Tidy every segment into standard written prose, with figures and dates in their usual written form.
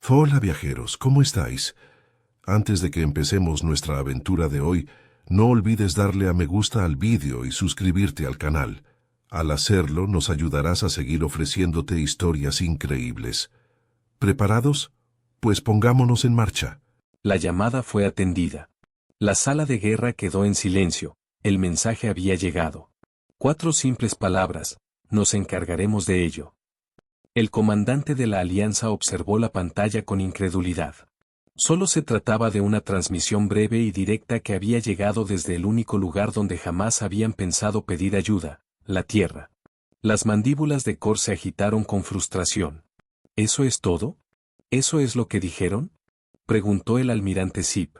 Hola viajeros, ¿cómo estáis? Antes de que empecemos nuestra aventura de hoy, no olvides darle a me gusta al vídeo y suscribirte al canal. Al hacerlo, nos ayudarás a seguir ofreciéndote historias increíbles. ¿Preparados? Pues pongámonos en marcha. La llamada fue atendida. La sala de guerra quedó en silencio. El mensaje había llegado. 4 simples palabras: nos encargaremos de ello. El comandante de la Alianza observó la pantalla con incredulidad. Solo se trataba de una transmisión breve y directa que había llegado desde el único lugar donde jamás habían pensado pedir ayuda, la Tierra. Las mandíbulas de Kor se agitaron con frustración. ¿Eso es todo? ¿Eso es lo que dijeron?, preguntó el almirante Zip.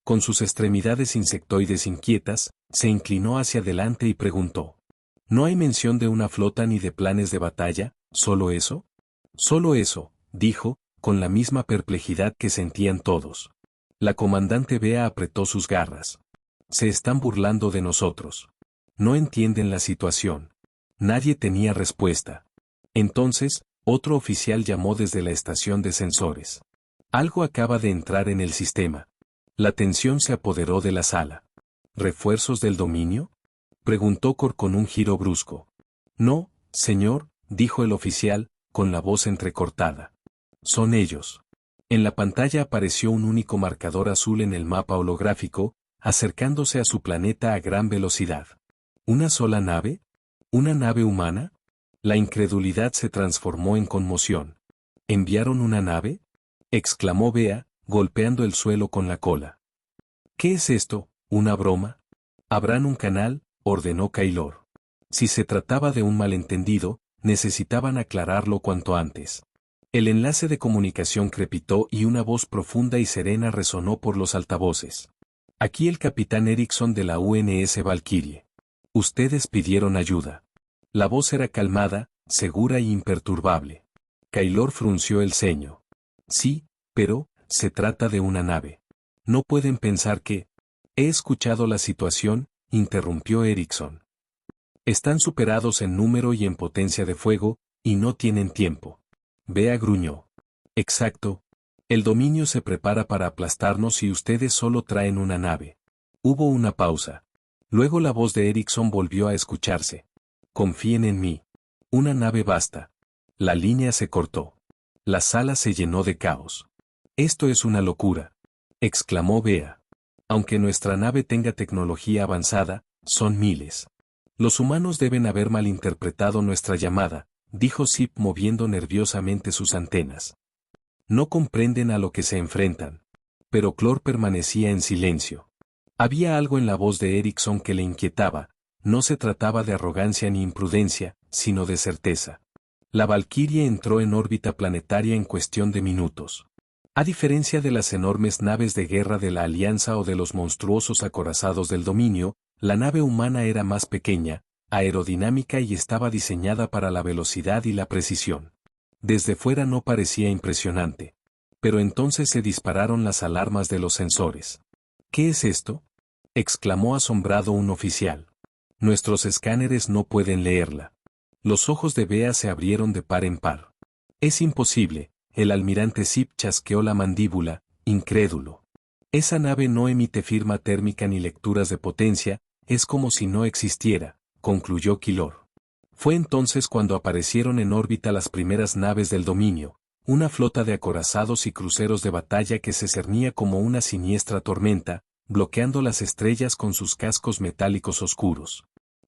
Con sus extremidades insectoides inquietas, se inclinó hacia adelante y preguntó. ¿No hay mención de una flota ni de planes de batalla, solo eso? Solo eso, dijo, con la misma perplejidad que sentían todos. La comandante Bea apretó sus garras. Se están burlando de nosotros. No entienden la situación. Nadie tenía respuesta. Entonces, otro oficial llamó desde la estación de sensores. Algo acaba de entrar en el sistema. La tensión se apoderó de la sala. ¿Refuerzos del dominio?, preguntó Kor con un giro brusco. No, señor, dijo el oficial, con la voz entrecortada. Son ellos. En la pantalla apareció un único marcador azul en el mapa holográfico, acercándose a su planeta a gran velocidad. ¿Una sola nave? ¿Una nave humana? La incredulidad se transformó en conmoción. ¿Enviaron una nave?, exclamó Bea, golpeando el suelo con la cola. ¿Qué es esto? ¿Una broma? Abran un canal, ordenó Kaylor. Si se trataba de un malentendido, necesitaban aclararlo cuanto antes. El enlace de comunicación crepitó y una voz profunda y serena resonó por los altavoces. Aquí el capitán Erickson de la UNS Valkyrie. Ustedes pidieron ayuda. La voz era calmada, segura e imperturbable. Kaylor frunció el ceño. Sí, pero, se trata de una nave. No pueden pensar que... He escuchado la situación, interrumpió Erickson. Están superados en número y en potencia de fuego, y no tienen tiempo. Bea gruñó. Exacto. El dominio se prepara para aplastarnos y ustedes solo traen una nave. Hubo una pausa. Luego la voz de Erickson volvió a escucharse. Confíen en mí. Una nave basta. La línea se cortó. La sala se llenó de caos. Esto es una locura, exclamó Bea. Aunque nuestra nave tenga tecnología avanzada, son miles. Los humanos deben haber malinterpretado nuestra llamada, dijo Zip moviendo nerviosamente sus antenas. No comprenden a lo que se enfrentan. Pero Clor permanecía en silencio. Había algo en la voz de Erickson que le inquietaba. No se trataba de arrogancia ni imprudencia, sino de certeza. La Valkyrie entró en órbita planetaria en cuestión de minutos. A diferencia de las enormes naves de guerra de la Alianza o de los monstruosos acorazados del dominio, la nave humana era más pequeña, aerodinámica y estaba diseñada para la velocidad y la precisión. Desde fuera no parecía impresionante. Pero entonces se dispararon las alarmas de los sensores. ¿Qué es esto?, exclamó asombrado un oficial. Nuestros escáneres no pueden leerla. Los ojos de Bea se abrieron de par en par. Es imposible, el almirante Zip chasqueó la mandíbula, incrédulo. Esa nave no emite firma térmica ni lecturas de potencia, es como si no existiera, concluyó Kaylor. Fue entonces cuando aparecieron en órbita las primeras naves del dominio, una flota de acorazados y cruceros de batalla que se cernía como una siniestra tormenta, bloqueando las estrellas con sus cascos metálicos oscuros.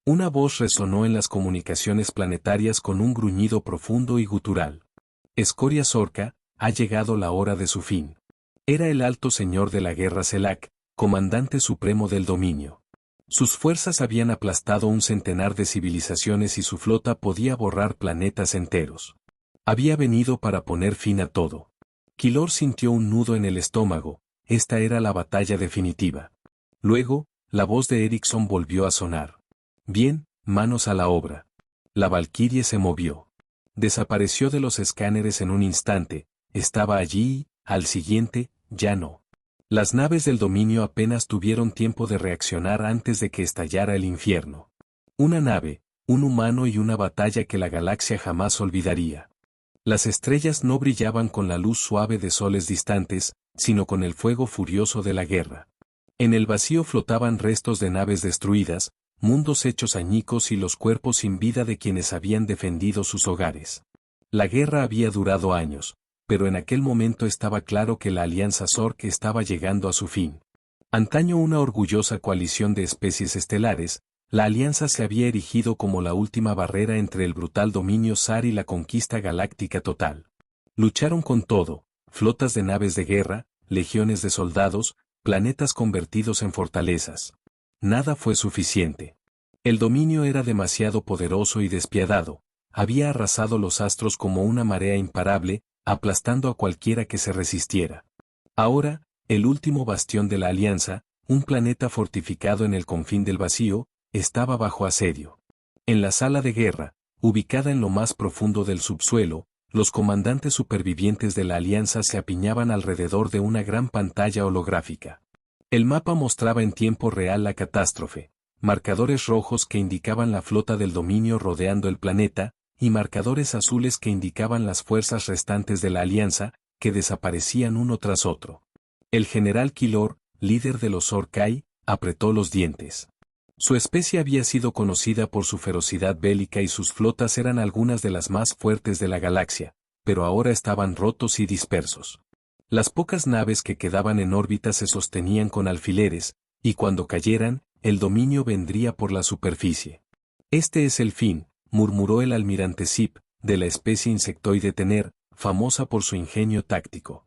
Una voz resonó en las comunicaciones planetarias con un gruñido profundo y gutural. Escoria Sorca, ha llegado la hora de su fin. Era el alto señor de la guerra Selak, comandante supremo del dominio. Sus fuerzas habían aplastado un centenar de civilizaciones y su flota podía borrar planetas enteros. Había venido para poner fin a todo. Kaylor sintió un nudo en el estómago, esta era la batalla definitiva. Luego, la voz de Erickson volvió a sonar. Bien, manos a la obra. La Valkyrie se movió. Desapareció de los escáneres en un instante, estaba allí y, al siguiente, ya no. Las naves del dominio apenas tuvieron tiempo de reaccionar antes de que estallara el infierno. Una nave, un humano y una batalla que la galaxia jamás olvidaría. Las estrellas no brillaban con la luz suave de soles distantes, sino con el fuego furioso de la guerra. En el vacío flotaban restos de naves destruidas, mundos hechos añicos y los cuerpos sin vida de quienes habían defendido sus hogares. La guerra había durado años, pero en aquel momento estaba claro que la Alianza Zork estaba llegando a su fin. Antaño una orgullosa coalición de especies estelares, la Alianza se había erigido como la última barrera entre el brutal dominio zar y la conquista galáctica total. Lucharon con todo, flotas de naves de guerra, legiones de soldados, planetas convertidos en fortalezas. Nada fue suficiente. El dominio era demasiado poderoso y despiadado, había arrasado los astros como una marea imparable, aplastando a cualquiera que se resistiera. Ahora, el último bastión de la Alianza, un planeta fortificado en el confín del vacío, estaba bajo asedio. En la sala de guerra, ubicada en lo más profundo del subsuelo, los comandantes supervivientes de la Alianza se apiñaban alrededor de una gran pantalla holográfica. El mapa mostraba en tiempo real la catástrofe, marcadores rojos que indicaban la flota del dominio rodeando el planeta, y marcadores azules que indicaban las fuerzas restantes de la Alianza, que desaparecían uno tras otro. El general Kilor, líder de los Zorkai, apretó los dientes. Su especie había sido conocida por su ferocidad bélica y sus flotas eran algunas de las más fuertes de la galaxia, pero ahora estaban rotos y dispersos. Las pocas naves que quedaban en órbita se sostenían con alfileres, y cuando cayeran, el dominio vendría por la superficie. Este es el fin, murmuró el almirante Zip, de la especie insectoide Tener, famosa por su ingenio táctico.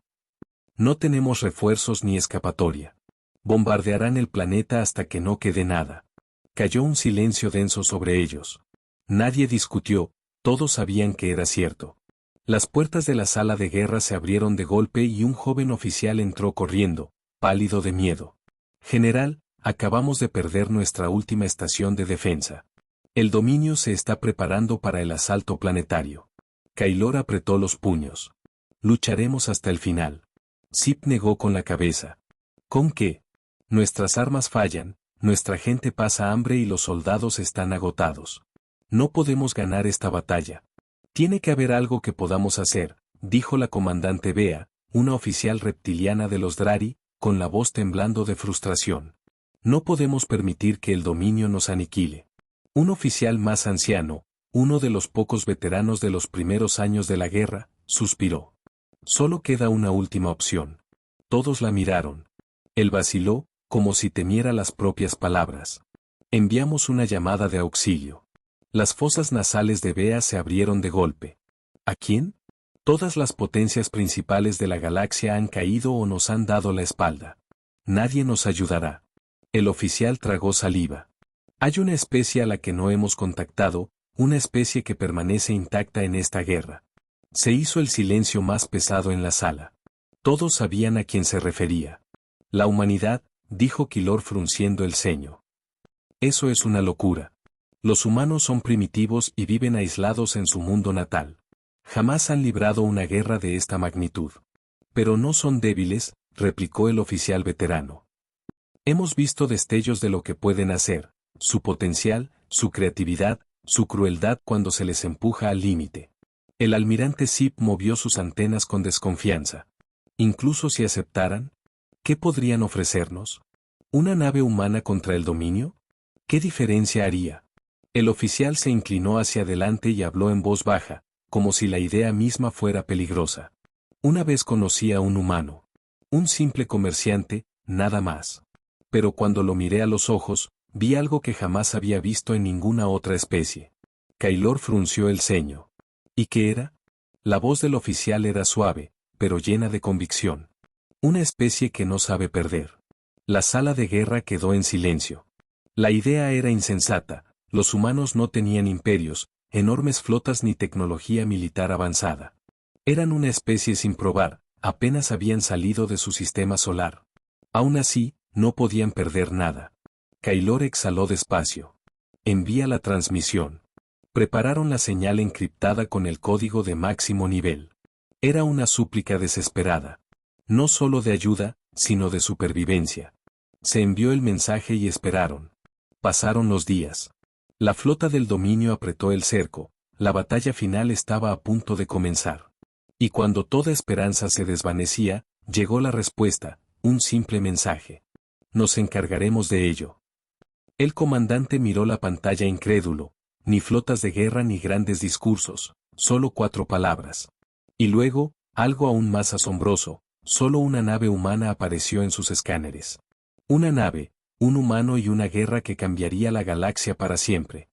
No tenemos refuerzos ni escapatoria. Bombardearán el planeta hasta que no quede nada. Cayó un silencio denso sobre ellos. Nadie discutió, todos sabían que era cierto. Las puertas de la sala de guerra se abrieron de golpe y un joven oficial entró corriendo, pálido de miedo. General, acabamos de perder nuestra última estación de defensa. El dominio se está preparando para el asalto planetario. Kailor apretó los puños. Lucharemos hasta el final. Zip negó con la cabeza. ¿Con qué? Nuestras armas fallan. Nuestra gente pasa hambre y los soldados están agotados. No podemos ganar esta batalla. Tiene que haber algo que podamos hacer, dijo la comandante Bea, una oficial reptiliana de los Drari, con la voz temblando de frustración. No podemos permitir que el dominio nos aniquile. Un oficial más anciano, uno de los pocos veteranos de los primeros años de la guerra, suspiró. Solo queda una última opción. Todos la miraron. Él vaciló, como si temiera las propias palabras. Enviamos una llamada de auxilio. Las fosas nasales de Bea se abrieron de golpe. ¿A quién? Todas las potencias principales de la galaxia han caído o nos han dado la espalda. Nadie nos ayudará. El oficial tragó saliva. Hay una especie a la que no hemos contactado, una especie que permanece intacta en esta guerra. Se hizo el silencio más pesado en la sala. Todos sabían a quién se refería. La humanidad, dijo Kilor frunciendo el ceño. Eso es una locura. Los humanos son primitivos y viven aislados en su mundo natal. Jamás han librado una guerra de esta magnitud. Pero no son débiles, replicó el oficial veterano. Hemos visto destellos de lo que pueden hacer, su potencial, su creatividad, su crueldad cuando se les empuja al límite. El almirante Zip movió sus antenas con desconfianza. Incluso si aceptaran, ¿qué podrían ofrecernos? ¿Una nave humana contra el dominio? ¿Qué diferencia haría? El oficial se inclinó hacia adelante y habló en voz baja, como si la idea misma fuera peligrosa. Una vez conocí a un humano. Un simple comerciante, nada más. Pero cuando lo miré a los ojos, vi algo que jamás había visto en ninguna otra especie. Kailor frunció el ceño. ¿Y qué era? La voz del oficial era suave, pero llena de convicción. Una especie que no sabe perder. La sala de guerra quedó en silencio. La idea era insensata, los humanos no tenían imperios, enormes flotas ni tecnología militar avanzada. Eran una especie sin probar, apenas habían salido de su sistema solar. Aún así, no podían perder nada. Kailor exhaló despacio. Envía la transmisión. Prepararon la señal encriptada con el código de máximo nivel. Era una súplica desesperada. No solo de ayuda, sino de supervivencia. Se envió el mensaje y esperaron. Pasaron los días. La flota del dominio apretó el cerco, la batalla final estaba a punto de comenzar. Y cuando toda esperanza se desvanecía, llegó la respuesta, un simple mensaje. Nos encargaremos de ello. El comandante miró la pantalla incrédulo, ni flotas de guerra ni grandes discursos, solo 4 palabras. Y luego, algo aún más asombroso, solo una nave humana apareció en sus escáneres. Una nave, un humano y una guerra que cambiaría la galaxia para siempre.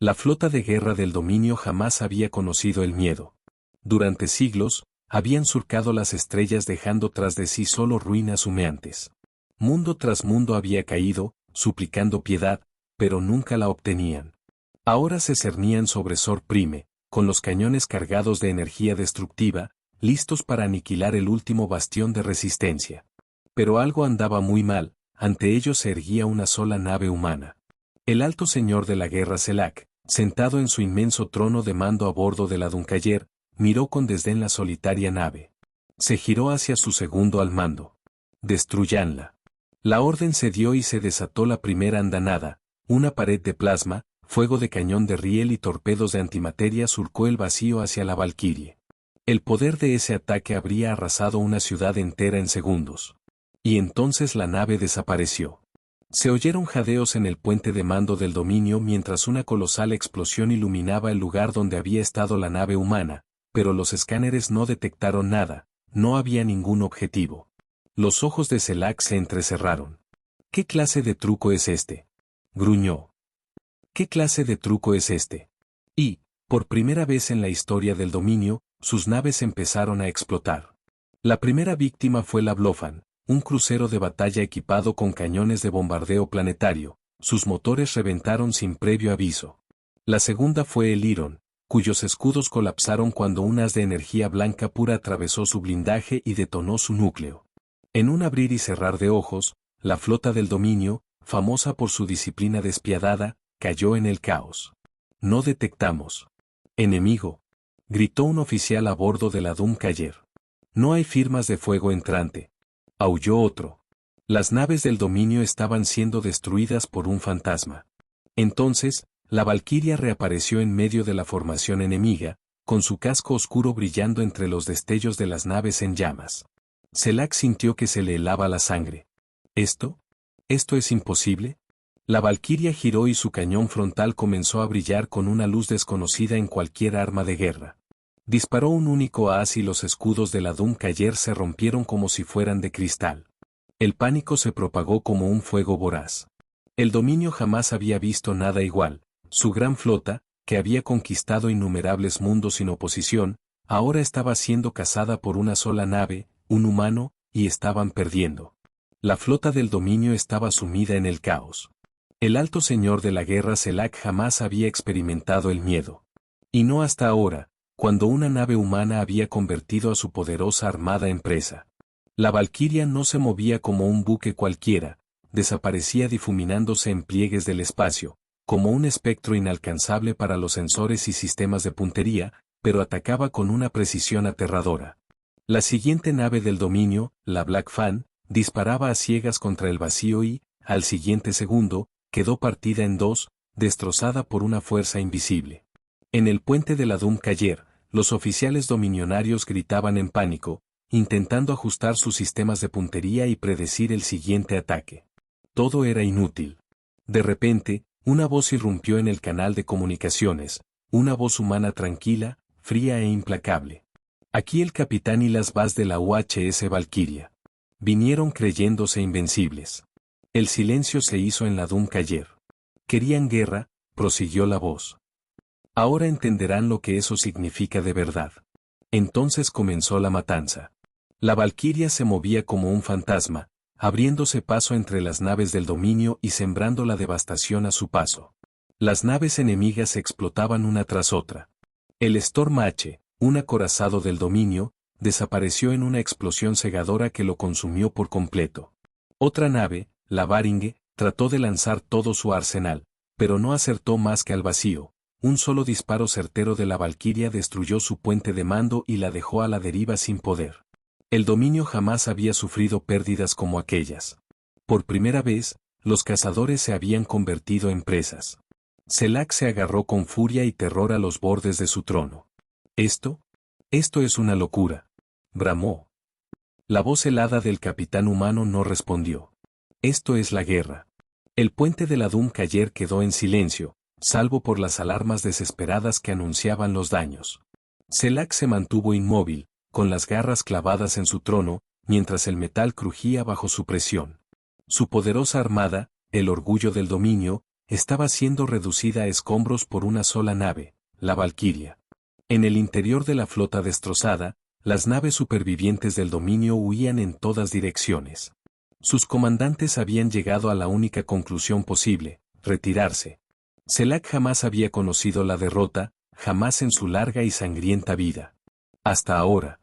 La flota de guerra del dominio jamás había conocido el miedo. Durante siglos, habían surcado las estrellas dejando tras de sí solo ruinas humeantes. Mundo tras mundo había caído, suplicando piedad, pero nunca la obtenían. Ahora se cernían sobre Sor Prime, con los cañones cargados de energía destructiva, listos para aniquilar el último bastión de resistencia. Pero algo andaba muy mal, ante ellos se erguía una sola nave humana. El alto señor de la guerra Selak, sentado en su inmenso trono de mando a bordo de la Duncayer, miró con desdén la solitaria nave. Se giró hacia su segundo al mando. Destruyanla. La orden se dio y se desató la primera andanada, una pared de plasma, fuego de cañón de riel y torpedos de antimateria surcó el vacío hacia la Valquirie. El poder de ese ataque habría arrasado una ciudad entera en segundos. Y entonces la nave desapareció. Se oyeron jadeos en el puente de mando del dominio mientras una colosal explosión iluminaba el lugar donde había estado la nave humana, pero los escáneres no detectaron nada, no había ningún objetivo. Los ojos de Selak se entrecerraron. ¿Qué clase de truco es este?, gruñó. ¿Qué clase de truco es este? Y, por primera vez en la historia del dominio, sus naves empezaron a explotar. La primera víctima fue la Blofan, un crucero de batalla equipado con cañones de bombardeo planetario. Sus motores reventaron sin previo aviso. La segunda fue el Iron, cuyos escudos colapsaron cuando un haz de energía blanca pura atravesó su blindaje y detonó su núcleo. En un abrir y cerrar de ojos, la flota del dominio, famosa por su disciplina despiadada, cayó en el caos. No detectamos. Enemigo, gritó un oficial a bordo de la Duncayer. No hay firmas de fuego entrante. Aulló otro. Las naves del dominio estaban siendo destruidas por un fantasma. Entonces, la Valquiria reapareció en medio de la formación enemiga, con su casco oscuro brillando entre los destellos de las naves en llamas. Selak sintió que se le helaba la sangre. ¿Esto es imposible? La Valquiria giró y su cañón frontal comenzó a brillar con una luz desconocida en cualquier arma de guerra. Disparó un único haz y los escudos de la Duncayer se rompieron como si fueran de cristal. El pánico se propagó como un fuego voraz. El dominio jamás había visto nada igual. Su gran flota, que había conquistado innumerables mundos sin oposición, ahora estaba siendo cazada por una sola nave, un humano, y estaban perdiendo. La flota del dominio estaba sumida en el caos. El alto señor de la guerra Selak jamás había experimentado el miedo. Y no hasta ahora, cuando una nave humana había convertido a su poderosa armada en presa. La Valquiria no se movía como un buque cualquiera, desaparecía difuminándose en pliegues del espacio, como un espectro inalcanzable para los sensores y sistemas de puntería, pero atacaba con una precisión aterradora. La siguiente nave del dominio, la Black Fan, disparaba a ciegas contra el vacío y, al siguiente segundo, quedó partida en dos, destrozada por una fuerza invisible. En el puente de la Duncayer, los oficiales dominionarios gritaban en pánico, intentando ajustar sus sistemas de puntería y predecir el siguiente ataque. Todo era inútil. De repente, una voz irrumpió en el canal de comunicaciones, una voz humana tranquila, fría e implacable. Aquí el capitán y las Vaz de la UHS Valquiria. Vinieron creyéndose invencibles. El silencio se hizo en la Duncayer. Querían guerra, prosiguió la voz. Ahora entenderán lo que eso significa de verdad. Entonces comenzó la matanza. La Valquiria se movía como un fantasma, abriéndose paso entre las naves del dominio y sembrando la devastación a su paso. Las naves enemigas explotaban una tras otra. El Storm H, un acorazado del dominio, desapareció en una explosión cegadora que lo consumió por completo. Otra nave, la Varinge, trató de lanzar todo su arsenal, pero no acertó más que al vacío. Un solo disparo certero de la Valquiria destruyó su puente de mando y la dejó a la deriva sin poder. El dominio jamás había sufrido pérdidas como aquellas. Por primera vez, los cazadores se habían convertido en presas. Selak se agarró con furia y terror a los bordes de su trono. Esto es una locura, bramó. La voz helada del capitán humano no respondió. Esto es la guerra. El puente de la Duncayer quedó en silencio, salvo por las alarmas desesperadas que anunciaban los daños. Selak se mantuvo inmóvil, con las garras clavadas en su trono, mientras el metal crujía bajo su presión. Su poderosa armada, el orgullo del dominio, estaba siendo reducida a escombros por una sola nave, la Valquiria. En el interior de la flota destrozada, las naves supervivientes del dominio huían en todas direcciones. Sus comandantes habían llegado a la única conclusión posible, retirarse. Selak jamás había conocido la derrota, jamás en su larga y sangrienta vida. Hasta ahora.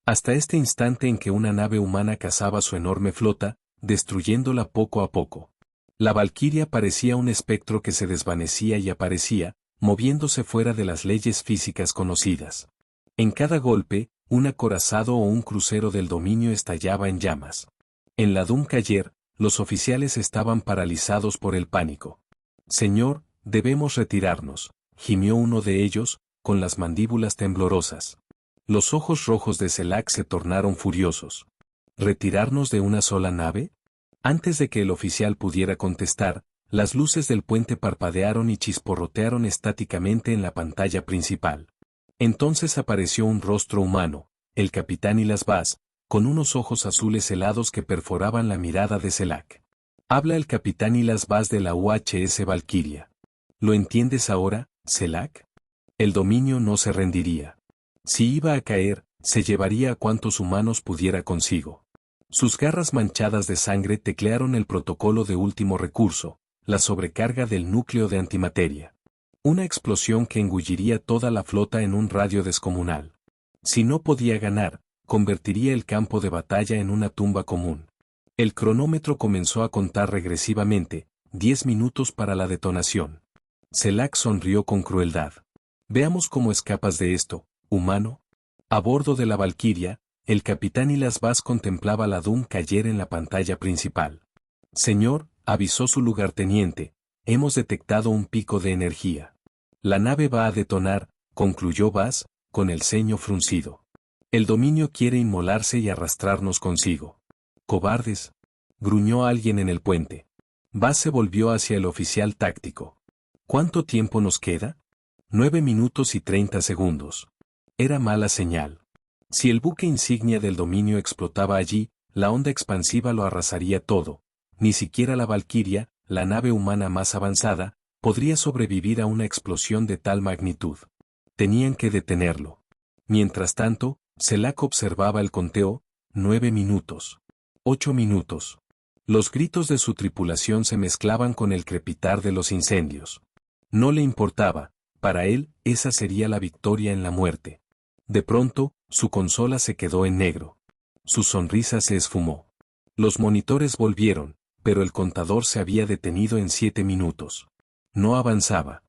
Hasta este instante en que una nave humana cazaba su enorme flota, destruyéndola poco a poco. La Valquiria parecía un espectro que se desvanecía y aparecía, moviéndose fuera de las leyes físicas conocidas. En cada golpe, un acorazado o un crucero del dominio estallaba en llamas. En la Duncayer, los oficiales estaban paralizados por el pánico. «Señor, debemos retirarnos», gimió uno de ellos, con las mandíbulas temblorosas. Los ojos rojos de Selak se tornaron furiosos. ¿Retirarnos de una sola nave? Antes de que el oficial pudiera contestar, las luces del puente parpadearon y chisporrotearon estáticamente en la pantalla principal. Entonces apareció un rostro humano, el capitán Ilasbaz, con unos ojos azules helados que perforaban la mirada de Selak. Habla el capitán Ilasbaz de la UHS Valquiria. ¿Lo entiendes ahora, Selak? El dominio no se rendiría. Si iba a caer, se llevaría a cuantos humanos pudiera consigo. Sus garras manchadas de sangre teclearon el protocolo de último recurso, la sobrecarga del núcleo de antimateria. Una explosión que engulliría toda la flota en un radio descomunal. Si no podía ganar, convertiría el campo de batalla en una tumba común. El cronómetro comenzó a contar regresivamente, 10 minutos para la detonación. Selak sonrió con crueldad. Veamos cómo escapas de esto, humano. A bordo de la Valquiria, el capitán Ilasbaz contemplaba la Duncayer en la pantalla principal. Señor, avisó su lugarteniente, hemos detectado un pico de energía. La nave va a detonar, concluyó Baz, con el ceño fruncido. El dominio quiere inmolarse y arrastrarnos consigo. Cobardes, gruñó alguien en el puente. Baz se volvió hacia el oficial táctico. ¿Cuánto tiempo nos queda? 9 minutos y 30 segundos. Era mala señal. Si el buque insignia del dominio explotaba allí, la onda expansiva lo arrasaría todo. Ni siquiera la Valquiria, la nave humana más avanzada, podría sobrevivir a una explosión de tal magnitud. Tenían que detenerlo. Mientras tanto, Selak observaba el conteo, 9 minutos. 8 minutos. Los gritos de su tripulación se mezclaban con el crepitar de los incendios. No le importaba, para él, esa sería la victoria en la muerte. De pronto, su consola se quedó en negro. Su sonrisa se esfumó. Los monitores volvieron, pero el contador se había detenido en 7 minutos. No avanzaba.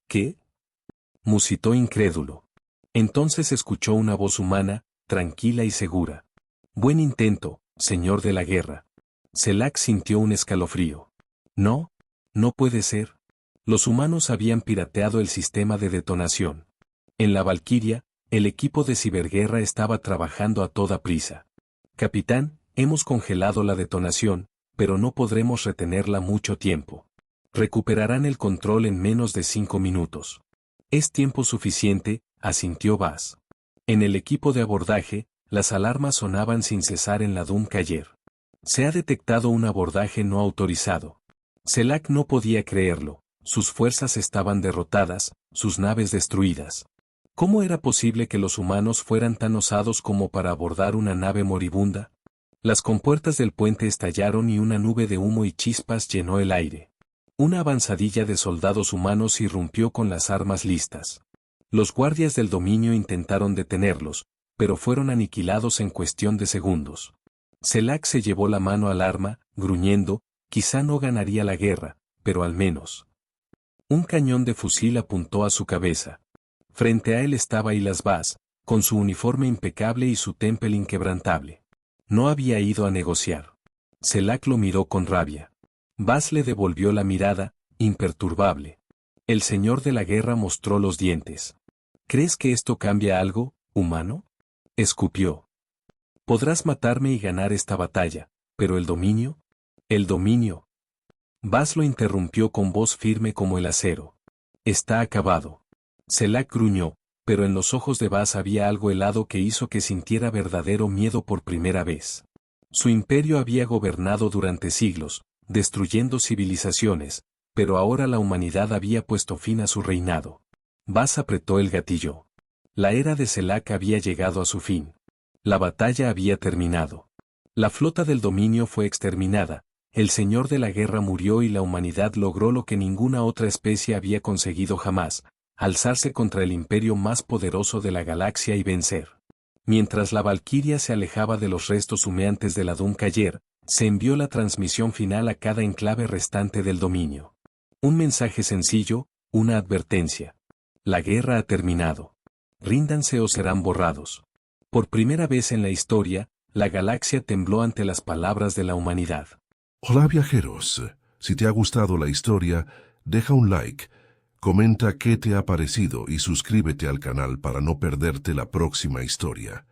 ¿Qué? Musitó incrédulo. Entonces escuchó una voz humana, tranquila y segura. Buen intento, señor de la guerra. Selak sintió un escalofrío. No, no puede ser. Los humanos habían pirateado el sistema de detonación. En la Valquiria, el equipo de ciberguerra estaba trabajando a toda prisa. Capitán, hemos congelado la detonación, pero no podremos retenerla mucho tiempo. Recuperarán el control en menos de 5 minutos. Es tiempo suficiente, asintió Baz. En el equipo de abordaje, las alarmas sonaban sin cesar en la Duncayer. Se ha detectado un abordaje no autorizado. Selak no podía creerlo, sus fuerzas estaban derrotadas, sus naves destruidas. ¿Cómo era posible que los humanos fueran tan osados como para abordar una nave moribunda? Las compuertas del puente estallaron y una nube de humo y chispas llenó el aire. Una avanzadilla de soldados humanos irrumpió con las armas listas. Los guardias del dominio intentaron detenerlos, pero fueron aniquilados en cuestión de segundos. Selak se llevó la mano al arma, gruñendo, quizá no ganaría la guerra, pero al menos. Un cañón de fusil apuntó a su cabeza. Frente a él estaba Ilasbaz, con su uniforme impecable y su tempel inquebrantable. No había ido a negociar. Selak lo miró con rabia. Baz le devolvió la mirada, imperturbable. El señor de la guerra mostró los dientes. ¿Crees que esto cambia algo, humano? Escupió. Podrás matarme y ganar esta batalla, pero el dominio. El dominio. Bas lo interrumpió con voz firme como el acero. Está acabado. Selak gruñó, pero en los ojos de Bas había algo helado que hizo que sintiera verdadero miedo por primera vez. Su imperio había gobernado durante siglos, destruyendo civilizaciones, pero ahora la humanidad había puesto fin a su reinado. Bas apretó el gatillo. La era de Selak había llegado a su fin. La batalla había terminado. La flota del dominio fue exterminada, el señor de la guerra murió y la humanidad logró lo que ninguna otra especie había conseguido jamás, alzarse contra el imperio más poderoso de la galaxia y vencer. Mientras la valquiria se alejaba de los restos humeantes de la Doomcayer, se envió la transmisión final a cada enclave restante del dominio. Un mensaje sencillo, una advertencia. La guerra ha terminado. Ríndanse o serán borrados. Por primera vez en la historia, la galaxia tembló ante las palabras de la humanidad. Hola viajeros, si te ha gustado la historia, deja un like, comenta qué te ha parecido y suscríbete al canal para no perderte la próxima historia.